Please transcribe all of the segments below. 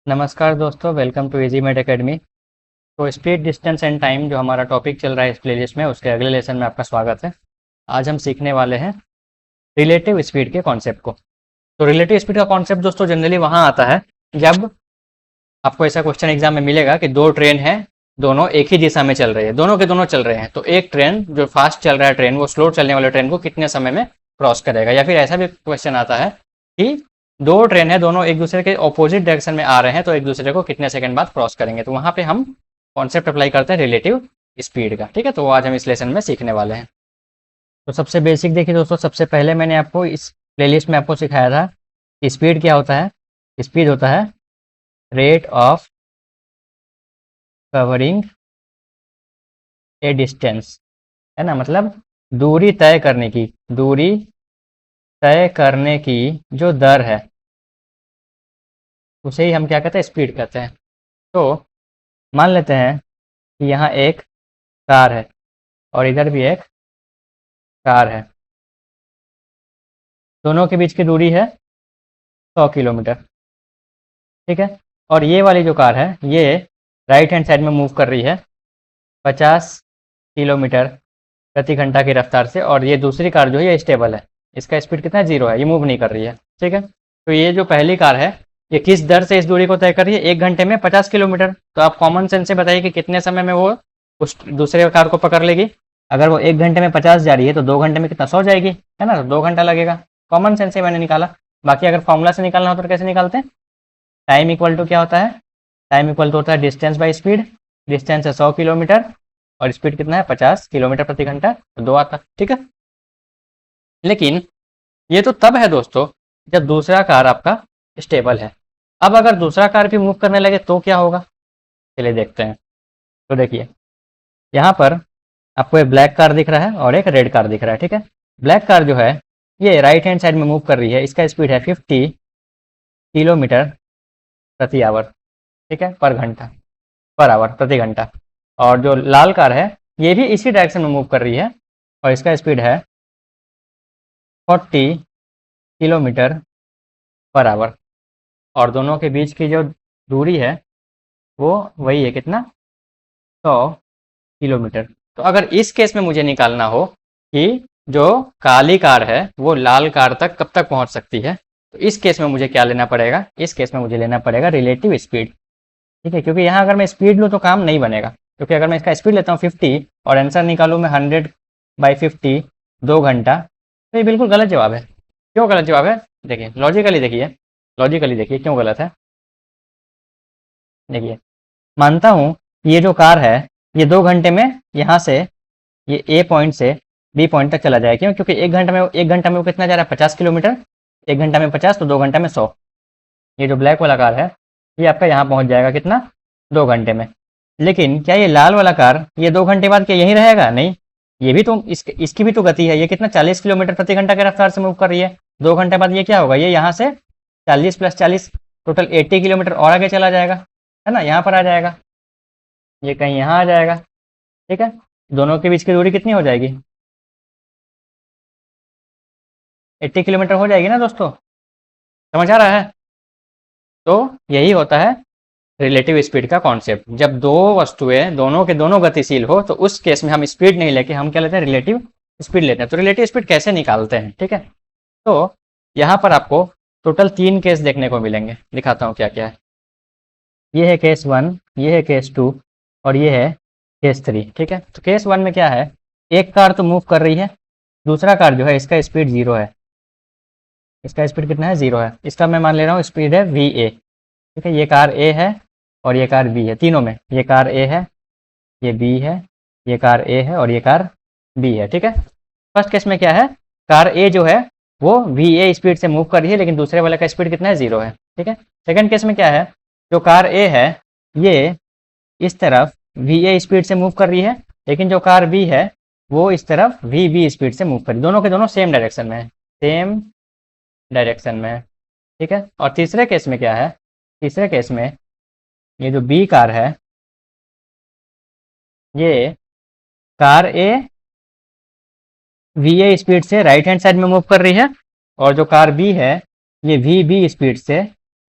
नमस्कार दोस्तों, welcome to easy made academy. तो स्पीड डिस्टेंस एंड टाइम जो हमारा टॉपिक चल रहा है इस प्लेलिस्ट में, उसके अगले लेसन में आपका स्वागत है। आज हम सीखने वाले हैं रिलेटिव स्पीड के कॉन्सेप्ट को। तो रिलेटिव स्पीड का कॉन्सेप्ट दोस्तों जनरली वहाँ आता है जब आपको ऐसा क्वेश्चन एग्जाम में मिलेगा कि दो ट्रेन है, दोनों एक ही दिशा में चल रही है, दोनों के दोनों चल रहे हैं, तो एक ट्रेन जो फास्ट चल रहा है ट्रेन, वो स्लो चलने वाले ट्रेन को कितने समय में क्रॉस करेगा। या फिर ऐसा भी क्वेश्चन आता है कि दो ट्रेन है, दोनों एक दूसरे के ऑपोजिट डायरेक्शन में आ रहे हैं, तो एक दूसरे को कितने सेकंड बाद क्रॉस करेंगे। तो वहां पे हम कॉन्सेप्ट अप्लाई करते हैं रिलेटिव स्पीड का। ठीक है, तो वो आज हम इस लेसन में सीखने वाले हैं। तो सबसे बेसिक देखिए दोस्तों, सबसे पहले मैंने आपको इस प्लेलिस्ट में आपको सिखाया था कि स्पीड क्या होता है। स्पीड होता है rate of covering A distance, है ना, मतलब दूरी तय करने की, दूरी तय करने की जो दर है उसे ही हम क्या कहते हैं, स्पीड कहते हैं। तो मान लेते हैं कि यहाँ एक कार है और इधर भी एक कार है, दोनों के बीच की दूरी है 100 किलोमीटर। ठीक है, और ये वाली जो कार है ये राइट हैंड साइड में मूव कर रही है 50 किलोमीटर प्रति घंटा की रफ्तार से, और ये दूसरी कार जो है ये स्टेबल है, इसका स्पीड कितना है, 0 है, ये मूव नहीं कर रही है। ठीक है, तो ये जो पहली कार है ये किस दर से इस दूरी को तय कर रही है, 1 घंटे में 50 किलोमीटर। तो आप कॉमन सेंस से बताइए कि कितने समय में वो उस दूसरे कार को पकड़ लेगी। अगर वो 1 घंटे में 50 जा रही है तो 2 घंटे में कितना, 100 जाएगी, है ना, तो 2 घंटा लगेगा। कॉमन सेंस से मैंने निकाला। बाकी अगर फॉर्मूला से निकालना हो तो कैसे निकालते हैं, टाइम इक्वल टू क्या होता है, टाइम इक्वल टू होता है डिस्टेंस बाई स्पीड। डिस्टेंस है 100 किलोमीटर और स्पीड कितना है 50 किलोमीटर प्रति घंटा, तो 2 आता। ठीक है, लेकिन ये तो तब है दोस्तों जब दूसरा कार आपका स्टेबल है। अब अगर दूसरा कार भी मूव करने लगे तो क्या होगा, चलिए देखते हैं। तो देखिए यहाँ पर आपको एक ब्लैक कार दिख रहा है और एक रेड कार दिख रहा है। ठीक है, ब्लैक कार जो है ये राइट हैंड साइड में मूव कर रही है, इसका स्पीड है 50 किलोमीटर प्रति आवर। ठीक है, पर घंटा, पर आवर, प्रति घंटा। और जो लाल कार है ये भी इसी डायरेक्शन में मूव कर रही है और इसका स्पीड है 40 किलोमीटर पर आवर, और दोनों के बीच की जो दूरी है वो वही है, कितना, 100 किलोमीटर। तो अगर इस केस में मुझे निकालना हो कि जो काली कार है वो लाल कार तक कब तक पहुंच सकती है, तो इस केस में मुझे क्या लेना पड़ेगा, इस केस में मुझे लेना पड़ेगा रिलेटिव स्पीड। ठीक है, क्योंकि यहाँ अगर मैं स्पीड लूँ तो काम नहीं बनेगा, क्योंकि अगर मैं इसका स्पीड लेता हूँ 50 और आंसर निकालूँ मैं 100/50 2 घंटा, तो ये बिल्कुल गलत जवाब है। क्यों गलत जवाब है, देखिए लॉजिकली, देखिए लॉजिकली देखिए क्यों गलत है। देखिए, मानता हूँ ये जो कार है ये 2 घंटे में यहाँ से ये ए पॉइंट से बी पॉइंट तक चला जाएगा। क्यों, क्योंकि 1 घंटा में वो कितना जा रहा है, 50 किलोमीटर। 1 घंटा में 50 तो 2 घंटा में 100। ये जो ब्लैक वाला कार है ये आपका यहाँ पहुँच जाएगा कितना, 2 घंटे में। लेकिन क्या ये लाल वाला कार ये 2 घंटे बाद क्या यहीं रहेगा, नहीं, ये भी तो इसकी भी तो गति है, ये कितना 40 किलोमीटर प्रति घंटा की रफ्तार से मूव कर रही है। 2 घंटे बाद ये क्या होगा, ये यहाँ से 40 + 40 टोटल 80 किलोमीटर और आगे चला जाएगा, है ना, यहाँ पर आ जाएगा, ये कहीं यहाँ आ जाएगा। ठीक है, दोनों के बीच की दूरी कितनी हो जाएगी, 80 किलोमीटर हो जाएगी ना दोस्तों, समझ आ रहा है। तो यही होता है रिलेटिव स्पीड का कॉन्सेप्ट। जब दो वस्तुएं दोनों के दोनों गतिशील हो तो उस केस में हम स्पीड नहीं लेके हम क्या लेते हैं, रिलेटिव स्पीड लेते हैं। तो रिलेटिव स्पीड कैसे निकालते हैं, ठीक है, तो यहाँ पर आपको टोटल 3 केस देखने को मिलेंगे, दिखाता हूँ क्या क्या है। ये है केस 1, ये है केस 2 और ये है केस 3। ठीक है, तो केस 1 में क्या है, एक कार तो मूव कर रही है, दूसरा कार जो है इसका स्पीड 0 है। इसका स्पीड कितना है, 0 है। इसका मैं मान ले रहा हूँ स्पीड है va। ठीक है, ये कार A है और ये कार B है, तीनों में ये कार A है, ये B है, ये कार A है और ये कार B है। ठीक है, फर्स्ट केस में क्या है, कार A जो है वो va स्पीड से मूव कर रही है, लेकिन दूसरे वाले का स्पीड कितना है, 0 है। ठीक है, सेकंड केस में क्या है, जो कार A है ये इस तरफ va स्पीड से मूव कर रही है, लेकिन जो कार B है वो इस तरफ vb स्पीड से मूव कर रही है, दोनों के दोनों सेम डायरेक्शन में है, सेम डायरेक्शन में है। ठीक है, और तीसरे केस में क्या है, तीसरे केस में ये जो बी कार है ये कार ए वी स्पीड से राइट हैंड साइड में मूव कर रही है, और जो कार बी है ये वी बी स्पीड से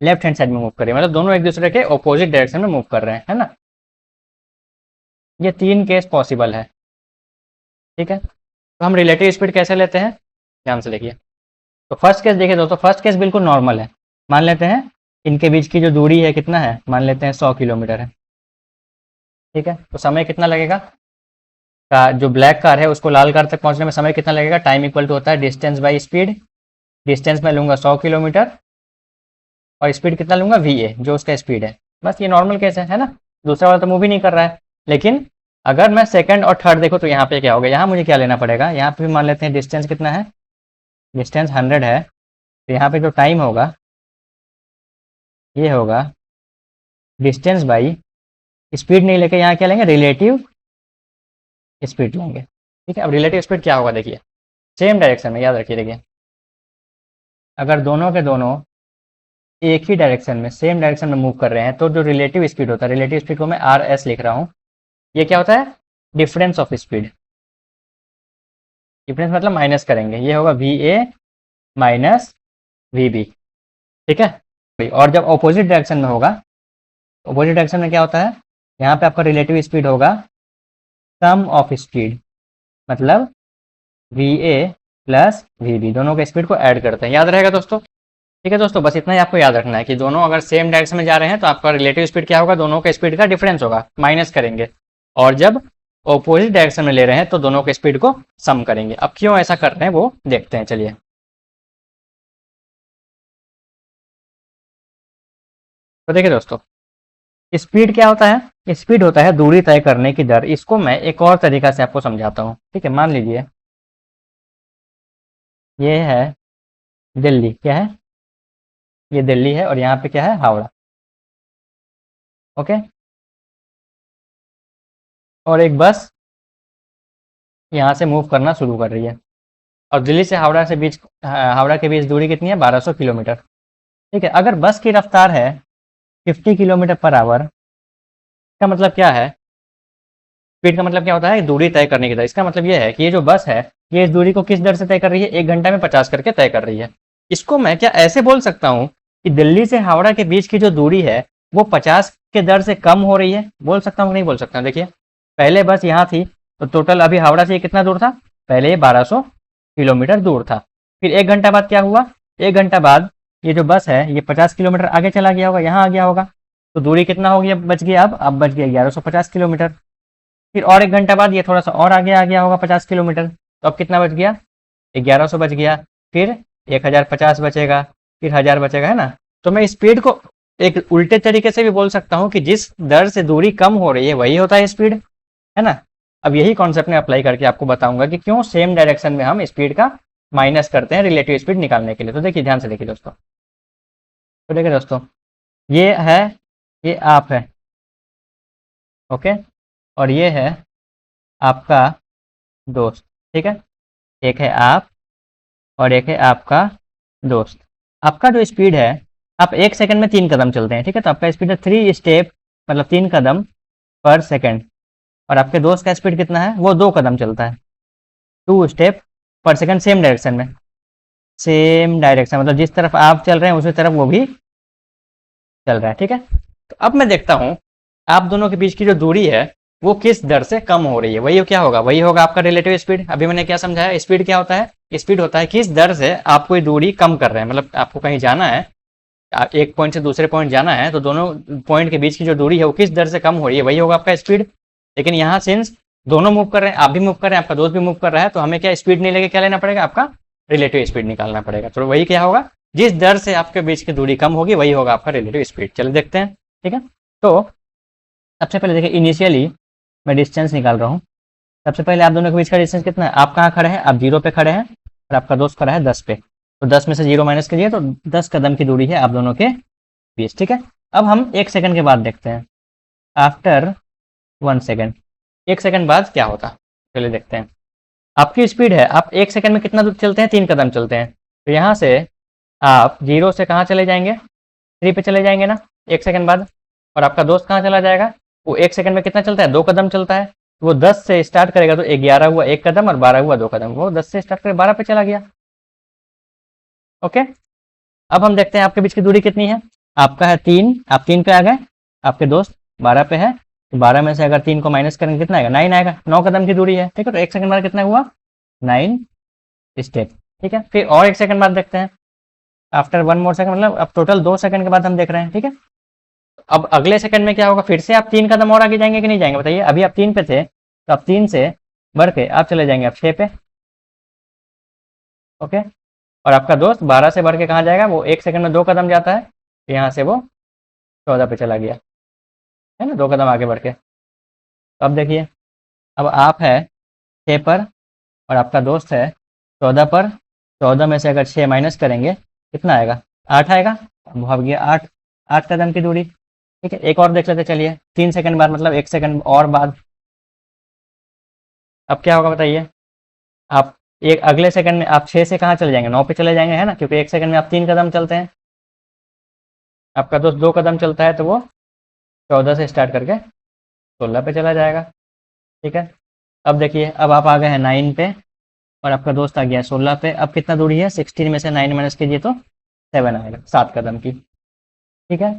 लेफ्ट हैंड साइड में मूव कर रही है, मतलब दोनों एक दूसरे के ऑपोजिट डायरेक्शन में मूव कर रहे हैं, है ना। ये 3 केस पॉसिबल है, ठीक है। तो हम रिलेटिव स्पीड कैसे लेते हैं, ध्यान से देखिए। तो फर्स्ट केस देखिए दोस्तों, फर्स्ट केस बिल्कुल नॉर्मल है। मान लेते हैं इनके बीच की जो दूरी है कितना है, मान लेते हैं 100 किलोमीटर है, ठीक है। तो समय कितना लगेगा, जो ब्लैक कार है उसको लाल कार तक पहुंचने में समय कितना लगेगा, टाइम इक्वल टू होता है डिस्टेंस बाई स्पीड। डिस्टेंस में लूंगा 100 किलोमीटर और स्पीड कितना लूंगा va, जो उसका स्पीड है। बस ये नॉर्मल केस है ना। दूसरा वाला तो मूव ही नहीं कर रहा है। लेकिन अगर मैं सेकंड और थर्ड देखो तो यहाँ पे क्या होगा, यहाँ मुझे क्या लेना पड़ेगा, यहाँ पे भी मान लेते हैं डिस्टेंस कितना है, डिस्टेंस 100 है। तो यहाँ पे जो टाइम होगा ये होगा डिस्टेंस बाई स्पीड, नहीं लेके यहाँ क्या लेंगे, रिलेटिव स्पीड लेंगे, ठीक है। अब रिलेटिव स्पीड क्या होगा देखिए, सेम डायरेक्शन में, याद रखिए। देखिए अगर दोनों के दोनों एक ही डायरेक्शन में, सेम डायरेक्शन में मूव कर रहे हैं, तो जो रिलेटिव स्पीड होता है, रिलेटिव स्पीड को मैं आर एस लिख रहा हूँ, ये क्या होता है, डिफरेंस ऑफ स्पीड। डिफरेंस मतलब माइनस करेंगे, ये होगा V A minus V B, ठीक है। और जब ऑपोजिट डायरेक्शन में होगा, ऑपोजिट डायरेक्शन में क्या होता है, यहाँ पे आपका रिलेटिव स्पीड होगा सम ऑफ स्पीड, मतलब V A plus V B, दोनों के स्पीड को ऐड करते हैं। याद रहेगा दोस्तों, ठीक है दोस्तों। बस इतना ही आपको याद रखना है कि दोनों अगर सेम डायरेक्शन में जा रहे हैं तो आपका रिलेटिव स्पीड क्या होगा, दोनों के स्पीड का डिफरेंस होगा, माइनस करेंगे। और जब ऑपोजिट डायरेक्शन में ले रहे हैं तो दोनों के स्पीड को सम करेंगे। अब क्यों ऐसा कर रहे हैं वो देखते हैं, चलिए। तो देखिए दोस्तों, स्पीड क्या होता है, स्पीड होता है दूरी तय करने की दर। इसको मैं एक और तरीका से आपको समझाता हूँ, ठीक है। मान लीजिए ये है दिल्ली, क्या है, ये दिल्ली है और यहाँ पे क्या है, हावड़ा, ओके। और एक बस यहाँ से मूव करना शुरू कर रही है, और दिल्ली से हावड़ा के बीच दूरी कितनी है, 1200 किलोमीटर, ठीक है। अगर बस की रफ्तार है 50 किलोमीटर पर आवर, इसका मतलब क्या है, स्पीड का मतलब क्या होता है, दूरी तय करने की दर। इसका मतलब ये है कि ये जो बस है ये इस दूरी को किस दर से तय कर रही है, 1 घंटा में 50 करके तय कर रही है। इसको मैं क्या ऐसे बोल सकता हूँ कि दिल्ली से हावड़ा के बीच की जो दूरी है वो 50 के दर से कम हो रही है, बोल सकता हूँ, नहीं बोल सकता। देखिए पहले बस यहाँ थी तो टोटल अभी हावड़ा से कितना दूर था, पहले ये 1200 किलोमीटर दूर था। फिर 1 घंटा बाद क्या हुआ, 1 घंटा बाद ये जो बस है ये 50 किलोमीटर आगे चला गया होगा, यहाँ आ गया होगा। तो दूरी कितना हो गया, बच गया, अब बच गया 1150 किलोमीटर। फिर और 1 घंटा बाद ये थोड़ा सा और आगे आ गया होगा 50 किलोमीटर, तो अब कितना बच गया, 1100 बच गया। फिर 1050 बचेगा, फिर 1000 बचेगा, है ना। तो मैं स्पीड को एक उल्टे तरीके से भी बोल सकता हूँ कि जिस दर से दूरी कम हो रही है वही होता है स्पीड, है ना। अब यही कॉन्सेप्ट में अप्लाई करके आपको बताऊंगा कि क्यों सेम डायरेक्शन में हम स्पीड का माइनस करते हैं रिलेटिव स्पीड निकालने के लिए। तो देखिए ध्यान से देखिए दोस्तों, तो देखिए दोस्तों, ये है, ये आप है, ओके, और ये है आपका दोस्त, ठीक है। एक है आप और एक है आपका दोस्त। आपका जो स्पीड है, आप 1 सेकंड में 3 कदम चलते हैं, ठीक है। तो आपका स्पीड है 3 स्टेप, मतलब 3 कदम पर सेकंड। और आपके दोस्त का स्पीड कितना है, वो 2 कदम चलता है, 2 स्टेप पर सेकंड, सेम डायरेक्शन में। सेम डायरेक्शन मतलब जिस तरफ आप चल रहे हैं उसी तरफ वो भी चल रहा है, ठीक है। तो अब मैं देखता हूँ आप दोनों के बीच की जो दूरी है वो किस दर से कम हो रही है, वही क्या होगा, वही होगा आपका रिलेटिव स्पीड। अभी मैंने क्या समझाया, स्पीड क्या होता है, स्पीड होता है किस दर से आप कोई दूरी कम कर रहे हैं। मतलब आपको कहीं जाना है, एक पॉइंट से दूसरे पॉइंट जाना है, तो दोनों पॉइंट के बीच की जो दूरी है वो किस दर से कम हो रही है, वही होगा आपका स्पीड। लेकिन यहाँ सिंस दोनों मूव कर रहे हैं, आप भी मूव कर रहे हैं, आपका दोस्त भी मूव कर रहा है, तो हमें क्या स्पीड नहीं लेके क्या लेना पड़ेगा, आपका रिलेटिव स्पीड निकालना पड़ेगा। तो वही क्या होगा, जिस दर से आपके बीच की दूरी कम होगी वही होगा आपका रिलेटिव स्पीड। चलिए देखते हैं, ठीक है। तो सबसे पहले देखिए, इनिशियली मैं डिस्टेंस निकाल रहा हूँ। सबसे पहले आप दोनों के बीच का डिस्टेंस कितना है, आप कहाँ खड़े हैं, आप 0 पे खड़े हैं और आपका दोस्त खड़ा है 10 पे। तो 10 में से 0 माइनस करिए तो 10 कदम की दूरी है आप दोनों के बीच, ठीक है। अब हम 1 सेकंड के बाद देखते हैं, आफ्टर 1 सेकंड, 1 सेकंड बाद क्या होता, चलिए देखते हैं। आपकी स्पीड है, आप 1 सेकंड में कितना दूर चलते हैं, 3 कदम चलते हैं। तो यहाँ से आप 0 से कहाँ चले जाएंगे, 3 पे चले जाएंगे ना 1 सेकंड बाद। और आपका दोस्त कहाँ चला जाएगा, वो 1 सेकंड में कितना चलता है, 2 कदम चलता है। वो 10 से स्टार्ट करेगा तो 11 हुआ 1 कदम और 12 हुआ 2 कदम, वो 10 से स्टार्ट कर 12 पे चला गया, ओके। अब हम देखते हैं आपके बीच की दूरी कितनी है। आपका है 3, आप 3 पे आ गए, आपके दोस्त 12 पे है, तो 12 में से अगर 3 को माइनस करेंगे कितना आएगा, 9 आएगा। 9 कदम की दूरी है, ठीक है। तो 1 सेकंड बाद कितना हुआ, 9 स्टेप, ठीक है। फिर और 1 सेकंड बाद देखते हैं, आफ्टर 1 मोर सेकंड, मतलब अब टोटल 2 सेकंड के बाद हम देख रहे हैं, ठीक है। अब अगले सेकंड में क्या होगा, फिर से आप 3 कदम और आगे जाएंगे कि नहीं जाएंगे बताइए। अभी आप 3 पे थे, तो आप 3 से बढ़ के आप चले जाएंगे अब 6 पे, ओके। और आपका दोस्त 12 से बढ़ के कहाँ जाएगा, वो 1 सेकंड में 2 कदम जाता है, तो यहाँ से वो 14 पे चला गया, है ना, 2 कदम आगे बढ़ के। तो अब देखिए, अब आप है 6 पर और आपका दोस्त है 14 पर। 14 में से अगर 6 माइनस करेंगे कितना आएगा, 8 आएगा। अब भाग गया 8, 8 कदम की दूरी, ठीक है। एक और देख लेते चलिए, 3 सेकंड बाद, मतलब 1 सेकंड और बाद। अब क्या होगा बताइए, आप एक अगले सेकंड में आप 6 से कहाँ चले जाएंगे, 9 पे चले जाएंगे, है ना, क्योंकि 1 सेकंड में आप 3 कदम चलते हैं। आपका दोस्त 2 कदम चलता है, तो वो 14 से स्टार्ट करके 16 पे चला जाएगा, ठीक है। अब देखिए, अब आप आ गए हैं 9 पे और आपका दोस्त आ गया है 16 पे। अब कितना दूरी है, 16 में से 9 माइनस कीजिए तो 7 आएगा, 7 कदम की, ठीक है।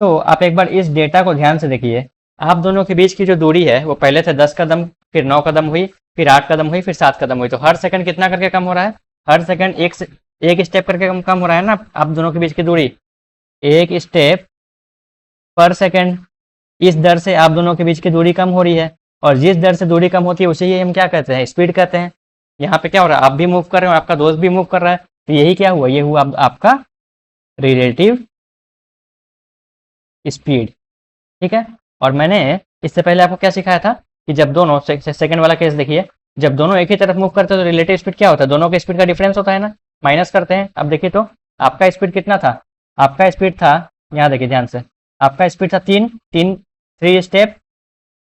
तो आप एक बार इस डेटा को ध्यान से देखिए, आप दोनों के बीच की जो दूरी है वो पहले थे 10 कदम, फिर 9 कदम हुई, फिर 8 कदम हुई, फिर 7 कदम हुई। तो हर सेकंड कितना करके कम हो रहा है, हर सेकंड एक स्टेप करके कम हो रहा है ना आप दोनों के बीच की दूरी, एक स्टेप पर सेकंड। इस दर से आप दोनों के बीच की दूरी कम हो रही है, और जिस दर से दूरी कम होती है उसे ही हम क्या कहते हैं, स्पीड कहते हैं। यहाँ पे क्या हो रहा है, आप भी मूव कर रहे हैं और आपका दोस्त भी मूव कर रहा है, तो यही क्या हुआ, ये हुआ आपका रिलेटिव स्पीड, ठीक है। और मैंने इससे पहले आपको क्या सिखाया था कि जब दोनों सेकंड वाला केस देखिए, जब दोनों एक ही तरफ मूव करते हैं तो रिलेटिव स्पीड क्या होता है, दोनों के स्पीड का डिफरेंस होता है ना, माइनस करते हैं। अब देखिए, तो आपका स्पीड कितना था, आपका स्पीड था, यहाँ देखिए ध्यान से, आपका स्पीड था 3 स्टेप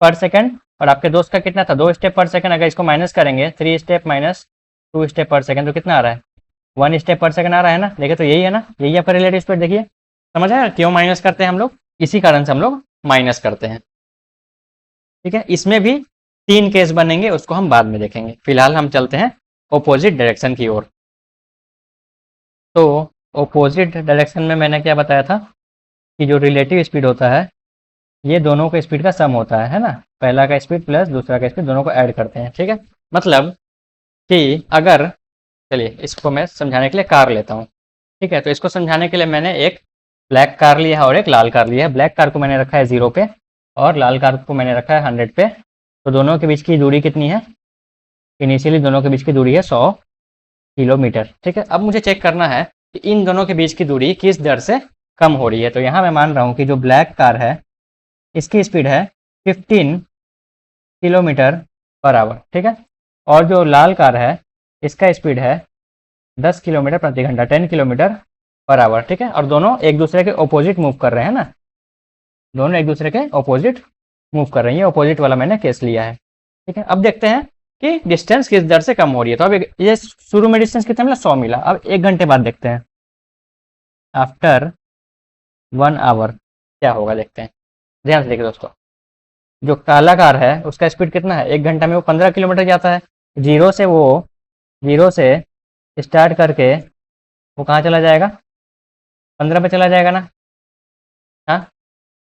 पर सेकंड, और आपके दोस्त का कितना था, 2 स्टेप पर सेकंड। अगर इसको माइनस करेंगे, 3 स्टेप माइनस 2 स्टेप पर सेकंड, तो कितना आ रहा है, 1 स्टेप पर सेकंड आ रहा है ना। देखिए, तो यही है ना, यही आपका रिलेटिव स्पीड। देखिए, समझ आया क्यों माइनस करते हैं हम लोग, इसी कारण से हम लोग माइनस करते हैं, ठीक है। इसमें भी 3 केस बनेंगे, उसको हम बाद में देखेंगे। फिलहाल हम चलते हैं ऑपोजिट डायरेक्शन की ओर। तो ऑपोजिट डायरेक्शन में मैंने क्या बताया था कि जो रिलेटिव स्पीड होता है, ये दोनों का स्पीड का सम होता है ना, पहला का स्पीड प्लस दूसरा का स्पीड, दोनों को ऐड करते हैं, ठीक है। मतलब कि अगर, चलिए इसको मैं समझाने के लिए कार लेता हूँ, ठीक है। तो इसको समझाने के लिए मैंने एक ब्लैक कार लिया है और एक लाल कार लिया है। ब्लैक कार को मैंने रखा है 0 पे और लाल कार को मैंने रखा है 100 पे। तो दोनों के बीच की दूरी कितनी है, इनिशियली दोनों के बीच की दूरी है 100 किलोमीटर, ठीक है। अब मुझे चेक करना है कि इन दोनों के बीच की दूरी किस दर से कम हो रही है। तो यहाँ मैं मान रहा हूँ कि जो ब्लैक कार है इसकी स्पीड है 15 किलोमीटर पर आवर, ठीक है। और जो लाल कार है इसका स्पीड है 10 किलोमीटर प्रति घंटा, 10 किलोमीटर पर आवर, ठीक है। और दोनों एक दूसरे के ऑपोजिट मूव कर रहे हैं ना, दोनों एक दूसरे के ऑपोजिट मूव कर रहे हैं। ये ऑपोजिट वाला मैंने केस लिया है, ठीक है। अब देखते हैं कि डिस्टेंस किस दर से कम हो रही है। तो अब ये शुरू में डिस्टेंस कितना मिला, 100 मिला। अब 1 घंटे बाद देखते हैं, आफ्टर 1 आवर क्या होगा, देखते हैं। ध्यान से देखिए दोस्तों, जो काला कार है उसका स्पीड कितना है, 1 घंटा में वो 15 किलोमीटर जाता है। जीरो से स्टार्ट करके वो कहाँ चला जाएगा, 15 पे चला जाएगा ना, हाँ।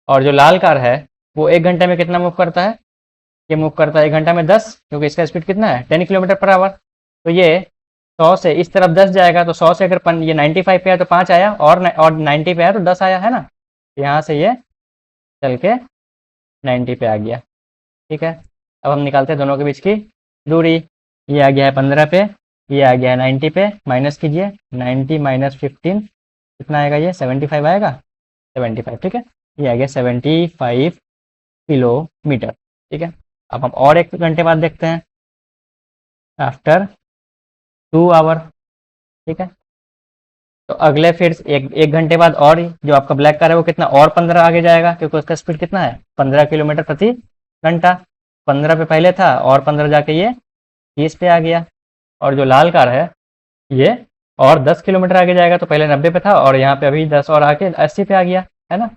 और जो लाल कार है वो 1 घंटे में कितना मूव करता है, ये मूव करता है 1 घंटा में 10, क्योंकि इसका स्पीड कितना है 10 किलोमीटर पर आवर। तो ये 100 से इस तरफ 10 जाएगा, तो 100 से अगर ये 95 पे है तो 5 आया, और 90 पे है तो 10 आया, है ना। यहाँ से ये चल के 90 पे आ गया, ठीक है। अब हम निकालते हैं दोनों के बीच की दूरी। ये आ गया है 15 पे, ये आ गया है 90 पे, माइनस कीजिए, 90 माइनस 15 कितना आएगा, ये 75 आएगा, 75, ठीक है। ये आ गया 75 किलोमीटर, ठीक है। अब हम और 1 घंटे बाद देखते हैं, आफ्टर 2 आवर, ठीक है। तो अगले फिर एक घंटे बाद और जो आपका ब्लैक कार है वो कितना, और 15 आगे जाएगा, क्योंकि उसका स्पीड कितना है 15 किलोमीटर प्रति घंटा। 15 पे पहले था और 15 जाके ये 30 पे आ गया। और जो लाल कार है ये और 10 किलोमीटर आगे जाएगा, तो पहले 90 पे था और यहाँ पे अभी 10 और आके 80 पे आ गया, है ना।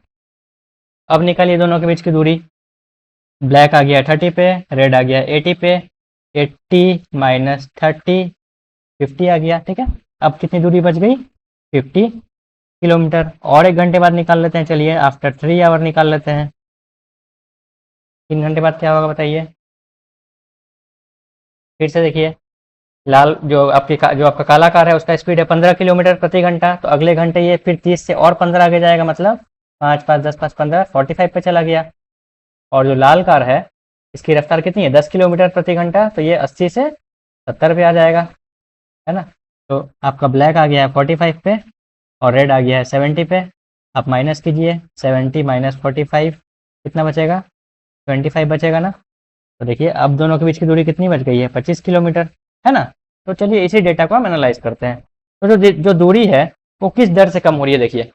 अब निकालिए दोनों के बीच की दूरी, ब्लैक आ गया 30 पे, रेड आ गया 80 पे, 80 माइनस 30 50 आ गया, ठीक है। अब कितनी दूरी बच गई, 50 किलोमीटर, और 1 घंटे बाद निकाल लेते हैं। चलिए आफ्टर 3 आवर निकाल लेते हैं। 3 घंटे बाद क्या होगा बताइए। फिर से देखिए, लाल जो जो आपका काला कार है उसका स्पीड है 15 किलोमीटर प्रति घंटा, तो अगले घंटे ये फिर 30 से और 15 आगे जाएगा, मतलब 5 5 10 5 15 45 पे चला गया। और जो लाल कार है इसकी रफ्तार कितनी है 10 किलोमीटर प्रति घंटा, तो ये 80 से 70 पे आ जाएगा, है ना। तो आपका ब्लैक आ गया है 45 पे और रेड आ गया है 70 पे। आप माइनस कीजिए, 70 माइनस 45 कितना बचेगा, 25 बचेगा ना। तो देखिए अब दोनों के बीच की दूरी कितनी बच गई है, 25 किलोमीटर, है ना। तो चलिए इसी डेटा को हम एनालाइज करते हैं। तो जो दूरी है वो किस दर से कम हो रही है, देखिए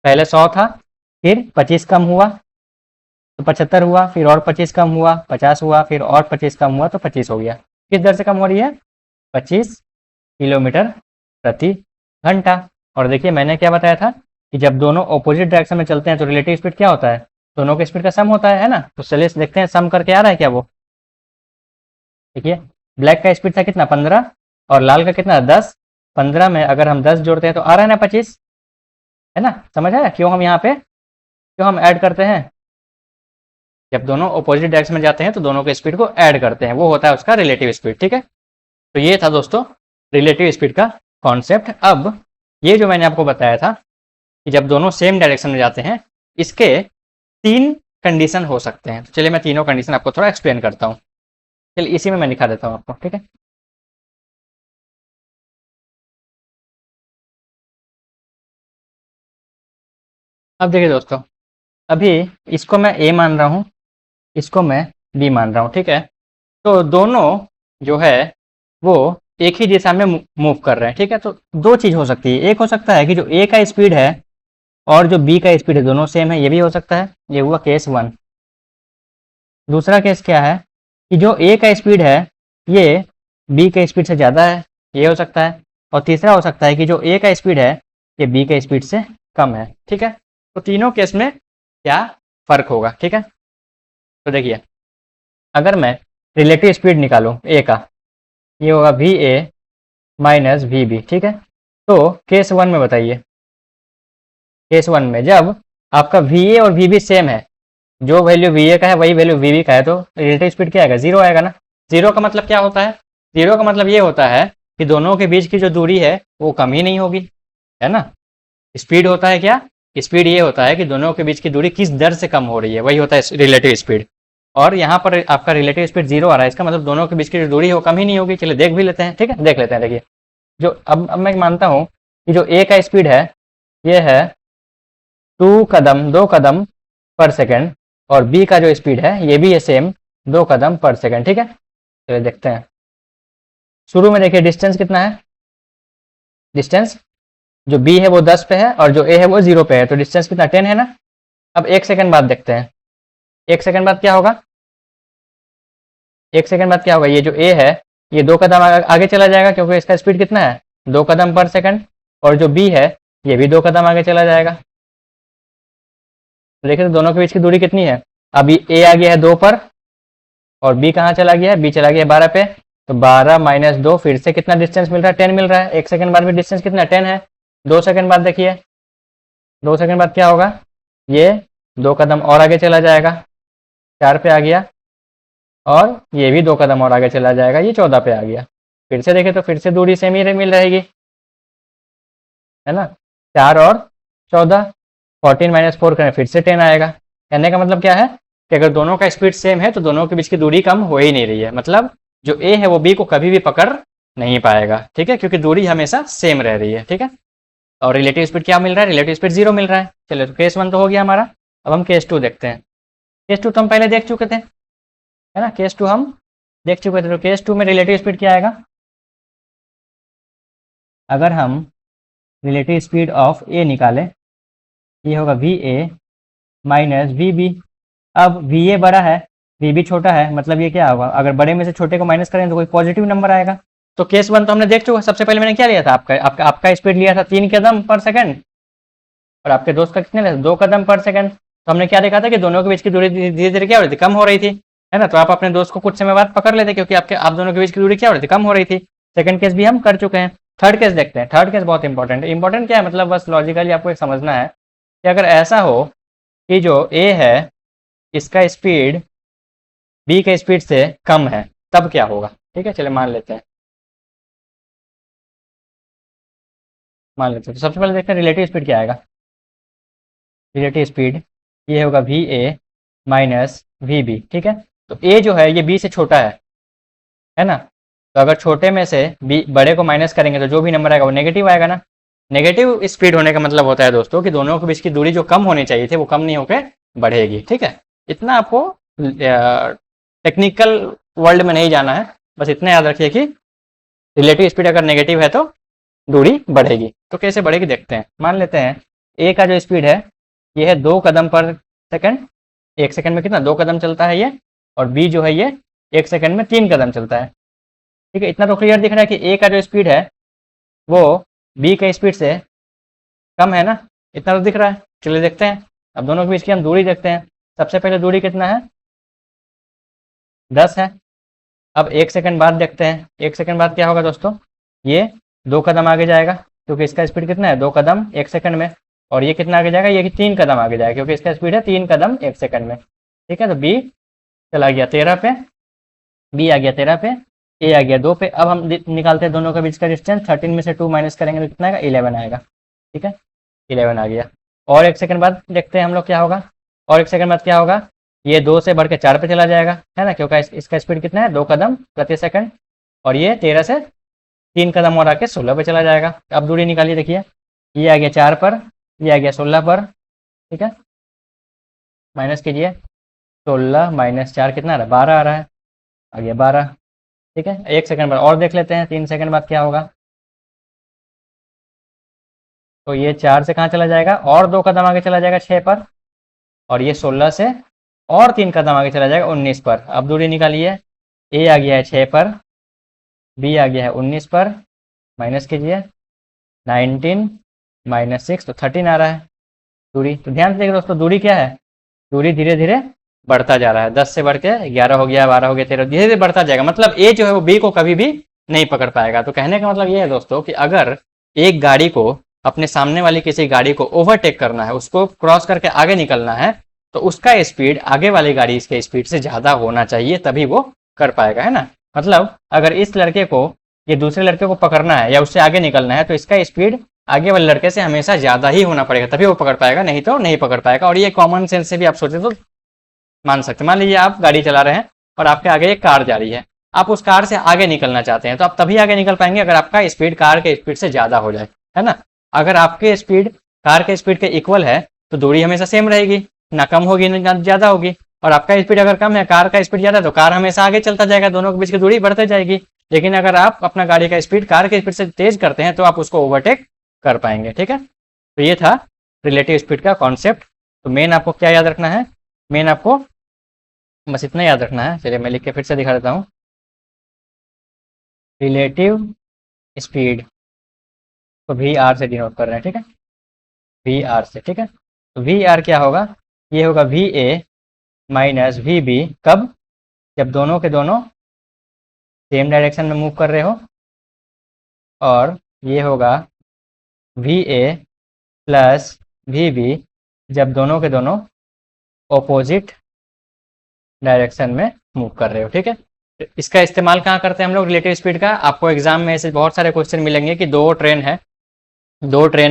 पहले 100 था, फिर 25 कम हुआ तो 75 हुआ, फिर और 25 कम हुआ 50 हुआ, फिर और 25 कम हुआ तो 25 हो गया। किस दर से कम हो रही है, 25 किलोमीटर प्रति घंटा। और देखिए मैंने क्या बताया था कि जब दोनों ऑपोजिट डायरेक्शन में चलते हैं तो रिलेटिव स्पीड क्या होता है, दोनों के स्पीड का सम होता है ना। तो चलिए देखते हैं सम करके आ रहा है क्या वो। देखिए ब्लैक का स्पीड था कितना 15 और लाल का कितना 10। 15 में अगर हम 10 जोड़ते हैं तो आ रहा है ना 25, है ना। समझ आया क्यों हम यहाँ पे क्यों हम ऐड करते हैं, जब दोनों ऑपोजिट डायरेक्शन में जाते हैं तो दोनों के स्पीड को ऐड करते हैं, वो होता है उसका रिलेटिव स्पीड। ठीक है, तो ये था दोस्तों रिलेटिव स्पीड का कॉन्सेप्ट। अब ये जो मैंने आपको बताया था कि जब दोनों सेम डायरेक्शन में जाते हैं, इसके 3 कंडीशन हो सकते हैं। तो चलिए मैं तीनों कंडीशन आपको थोड़ा एक्सप्लेन करता हूँ। चलिए इसी में मैं दिखा देता हूँ आपको, ठीक है। अब देखिए दोस्तों, अभी इसको मैं ए मान रहा हूँ, इसको मैं बी मान रहा हूँ, ठीक है। तो दोनों जो है वो एक ही दिशा में मूव कर रहे हैं, ठीक है। तो दो चीज हो सकती है, एक हो सकता है कि जो ए का स्पीड है और जो बी का स्पीड है दोनों सेम है, ये भी हो सकता है। ये हुआ केस 1। दूसरा केस क्या है कि जो ए का स्पीड है ये बी के स्पीड से ज़्यादा है, ये हो सकता है। और तीसरा हो सकता है कि जो ए का स्पीड है ये बी के स्पीड से कम है, ठीक है। तो तीनों केस में क्या फ़र्क होगा, ठीक है। तो देखिए अगर मैं रिलेटिव स्पीड निकालूँ ए का, ये होगा V A minus V B, ठीक है। तो केस 1 में बताइए, केस 1 में जब आपका वी ए और वी बी सेम है, जो वैल्यू वी ए का है वही वैल्यू वी बी का है, तो रिलेटिव स्पीड क्या आएगा, जीरो आएगा ना। जीरो का मतलब क्या होता है, जीरो का मतलब ये होता है कि दोनों के बीच की जो दूरी है वो कम ही नहीं होगी, है ना। स्पीड होता है क्या, स्पीड ये होता है कि दोनों के बीच की दूरी किस दर से कम हो रही है, वही होता है रिलेटिव स्पीड। और यहाँ पर आपका रिलेटिव स्पीड जीरो आ रहा है, इसका मतलब दोनों के बीच की जो दूरी है वो कम ही नहीं होगी। चलिए देख भी लेते हैं, ठीक है, देख लेते हैं। देखिए जो अब मैं मानता हूँ कि जो ए का स्पीड है ये है 2 कदम पर सेकेंड और बी का जो स्पीड है ये भी है सेम 2 कदम पर सेकेंड, ठीक है। चलिए देखते हैं। शुरू में देखिए डिस्टेंस कितना है, डिस्टेंस जो बी है वो 10 पे है और जो ए है वो 0 पे है, तो डिस्टेंस कितना 10 है ना। अब 1 सेकेंड बाद देखते हैं, 1 सेकेंड बाद क्या होगा, 1 सेकेंड बाद क्या होगा, ये जो ए है ये 2 कदम आगे चला जाएगा क्योंकि इसका स्पीड कितना है 2 कदम पर सेकेंड, और जो बी है ये भी 2 कदम आगे चला जाएगा। तो देखिए तो दोनों के बीच की दूरी कितनी है, अभी ए आ गया है 2 पर और बी कहाँ चला गया है, बी चला गया है 12 पे। तो 12 माइनस 2 फिर से कितना डिस्टेंस मिल रहा है, 10 मिल रहा है। 1 सेकेंड बाद भी डिस्टेंस कितना 10 है। 2 सेकेंड बाद देखिए, 2 सेकेंड बाद क्या होगा, ये 2 कदम और आगे चला जाएगा, 4 पे आ गया, और ये भी 2 कदम और आगे चला जाएगा, ये 14 पे आ गया। फिर से देखें तो फिर से दूरी सेम ही मिल रहेगी, है ना। 4 और 14, 14 माइनस 4 करें फिर से 10 आएगा। कहने का मतलब क्या है कि अगर दोनों का स्पीड सेम है तो दोनों के बीच की दूरी कम हो ही नहीं रही है, मतलब जो ए है वो बी को कभी भी पकड़ नहीं पाएगा, ठीक है, क्योंकि दूरी हमेशा सेम रह रही है, ठीक है। और रिलेटिव स्पीड क्या मिल रहा है, रिलेटिव स्पीड 0 मिल रहा है। चलिए तो केस 1 तो हो गया हमारा। अब हम केस 2 देखते हैं। केस 2 तो हम पहले देख चुके थे, है ना, केस 2 हम देख चुके थे। तो केस 2 में रिलेटिव स्पीड क्या आएगा, अगर हम रिलेटिव स्पीड ऑफ ए निकालें, ये होगा V A minus V B. अब वी ए बड़ा है वी बी छोटा है, मतलब ये क्या होगा, अगर बड़े में से छोटे को माइनस करें तो कोई पॉजिटिव नंबर आएगा। तो केस 1 तो हमने देख चुका। सबसे पहले मैंने क्या लिया था, आपका स्पीड लिया था 3 कदम पर सेकंड और आपके दोस्त का कितने लिया था 2 कदम पर सेकंड। तो हमने क्या देखा था कि दोनों के बीच की दूरी धीरे धीरे क्या हो रही थी, कम हो रही थी, है ना। तो आप अपने दोस्त को कुछ समय बाद पकड़ लेते क्योंकि आप दोनों के बीच की दूरी क्या हो रही थी, कम हो रही थी। सेकंड केस भी हम कर चुके हैं। थर्ड केस देखते हैं। थर्ड केस बहुत इंपॉर्टेंट है। इंपॉर्टेंट क्या है, मतलब बस लॉजिकली आपको एक समझना है कि अगर ऐसा हो कि जो ए है इसका स्पीड बी के स्पीड से कम है, तब क्या होगा। ठीक है, चलिए मान लेते हैं। तो सबसे पहले देखते हैं रिलेटिव स्पीड क्या आएगा। रिलेटिव स्पीड ये होगा V A minus V B. ठीक है, तो ए जो है ये बी से छोटा है ना। तो अगर छोटे में से बी बड़े को माइनस करेंगे तो जो भी नंबर आएगा वो नेगेटिव आएगा ना। नेगेटिव स्पीड होने का मतलब होता है दोस्तों कि दोनों के बीच की दूरी जो कम होनी चाहिए थी वो कम नहीं होकर बढ़ेगी। ठीक है, इतना आपको टेक्निकल वर्ल्ड में नहीं जाना है, बस इतना याद रखिए कि रिलेटिव स्पीड अगर नेगेटिव है तो दूरी बढ़ेगी। तो कैसे बढ़ेगी देखते हैं। मान लेते हैं ए का जो स्पीड है ये है 2 कदम पर सेकंड। 1 सेकंड में कितना 2 कदम चलता है ये, और बी जो है ये 1 सेकंड में 3 कदम चलता है। ठीक है, इतना तो क्लियर दिख रहा है कि ए का जो स्पीड है वो बी के स्पीड से कम है ना। इतना तो दिख रहा है। चलिए देखते हैं, अब दोनों के बीच की हम दूरी देखते हैं। सबसे पहले दूरी कितना है, 10 है। अब 1 सेकंड बाद देखते हैं। 1 सेकंड बाद क्या होगा दोस्तों, ये 2 कदम आगे जाएगा क्योंकि इसका स्पीड कितना है 2 कदम 1 सेकंड में, और ये कितना आगे जाएगा, ये 3 कदम आगे जाएगा क्योंकि इसका स्पीड है 3 कदम 1 सेकंड में। ठीक है, तो बी चला गया 13 पे, बी आ गया 13 पे, ए आ गया 2 पे। अब हम निकालते हैं दोनों के बीच का डिस्टेंस। 13 में से 2 माइनस करेंगे तो कितना आएगा, 11 आएगा। ठीक है, 11 आ गया। और 1 सेकंड बाद देखते हैं हम लोग क्या होगा। और 1 सेकंड बाद क्या होगा, ये 2 से बढ़ के 4 पे चला जाएगा, है ना, क्योंकि इसका स्पीड कितना है 2 कदम प्रति सेकंड, और ये 13 से 3 कदम और आके 16 पे चला जाएगा। अब दूरी निकालिए, देखिए ये आ गया 4 पर, ये आ गया 16 पर। ठीक है, माइनस कीजिए, 16 माइनस 4 कितना आ रहा है, 12 आ रहा है, आ गया 12। ठीक है, 1 सेकंड बाद और देख लेते हैं, 3 सेकंड बाद क्या होगा। तो ये 4 से कहाँ चला जाएगा, और 2 कदम आगे चला जाएगा 6 पर, और ये 16 से और 3 कदम आगे चला जाएगा 19 पर। अब दूरी निकालिए, ए आ गया है 6 पर, बी आ गया है 19 पर, माइनस कीजिए 19 माइनस 6 तो 13 आ रहा है दूरी। तो ध्यान से देखिए दोस्तों, दूरी क्या है, दूरी धीरे धीरे बढ़ता जा रहा है। 10 से बढ़ के 11 हो गया, 12 हो गया, 13, धीरे धीरे बढ़ता जाएगा। मतलब ए जो है वो बी को कभी भी नहीं पकड़ पाएगा। तो कहने का मतलब ये है दोस्तों कि अगर एक गाड़ी को अपने सामने वाली किसी गाड़ी को ओवरटेक करना है, उसको क्रॉस करके आगे निकलना है, तो उसका स्पीड आगे वाली गाड़ी के स्पीड से ज़्यादा होना चाहिए, तभी वो कर पाएगा, है ना। मतलब अगर इस लड़के को ये दूसरे लड़के को पकड़ना है या उससे आगे निकलना है तो इसका स्पीड आगे वाले लड़के से हमेशा ज़्यादा ही होना पड़ेगा, तभी वो पकड़ पाएगा, नहीं तो नहीं पकड़ पाएगा। और ये कॉमन सेंस से भी आप सोचे तो मान सकते हैं। मान लीजिए आप गाड़ी चला रहे हैं और आपके आगे एक कार जा रही है, आप उस कार से आगे निकलना चाहते हैं, तो आप तभी आगे निकल पाएंगे अगर आपका स्पीड कार के स्पीड से ज़्यादा हो जाए, है ना। अगर आपके स्पीड कार के स्पीड के इक्वल है तो दूरी हमेशा सेम रहेगी, ना कम होगी ना ज़्यादा होगी। और आपका स्पीड अगर कम है, कार का स्पीड ज़्यादा है, तो कार हमेशा आगे चलता जाएगा, दोनों के बीच की दूरी बढ़ते जाएगी। लेकिन अगर आप अपना गाड़ी का स्पीड कार के स्पीड से तेज करते हैं तो आप उसको ओवरटेक कर पाएंगे। ठीक है, तो ये था रिलेटिव स्पीड का कॉन्सेप्ट। तो मेन आपको क्या याद रखना है, मेन आपको बस इतना याद रखना है। चलिए मैं लिख के फिर से दिखा देता हूँ। रिलेटिव स्पीड को वी आर से डिनोट कर रहे हैं। ठीक है, वी आर से। ठीक है, तो वी आर क्या होगा, ये होगा V A minus V B. कब, जब दोनों के दोनों सेम डायरेक्शन में मूव कर रहे हो। और ये होगा V A plus V B जब दोनों के दोनों ऑपोजिट डायरेक्शन में मूव कर रहे हो। ठीक है, इसका इस्तेमाल कहाँ करते हैं हम लोग रिलेटिव स्पीड का। आपको एग्जाम में ऐसे बहुत सारे क्वेश्चन मिलेंगे कि दो ट्रेन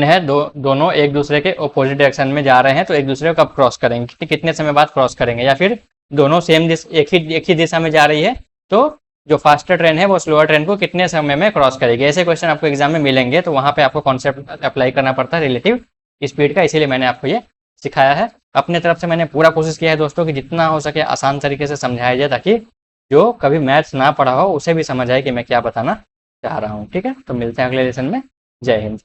है, दोनों एक दूसरे के ऑपोजिट डायरेक्शन में जा रहे हैं, तो एक दूसरे को कब क्रॉस करेंगे, कितने समय बाद क्रॉस करेंगे, या फिर दोनों सेम एक ही दिशा में जा रही है तो जो फास्टर ट्रेन है वो स्लोअर ट्रेन को कितने समय में क्रॉस करेगी। ऐसे क्वेश्चन आपको एग्जाम में मिलेंगे, तो वहाँ पे आपको कॉन्सेप्ट अप्लाई करना पड़ता है रिलेटिव स्पीड का, इसीलिए मैंने आपको ये सिखाया है। अपने तरफ से मैंने पूरा कोशिश किया है दोस्तों कि जितना हो सके आसान तरीके से समझाया जाए, ताकि जो कभी मैथ्स ना पढ़ा हो उसे भी समझ आए कि मैं क्या बताना चाह रहा हूँ। ठीक है, तो मिलते हैं अगले लेसन में। जय हिंद।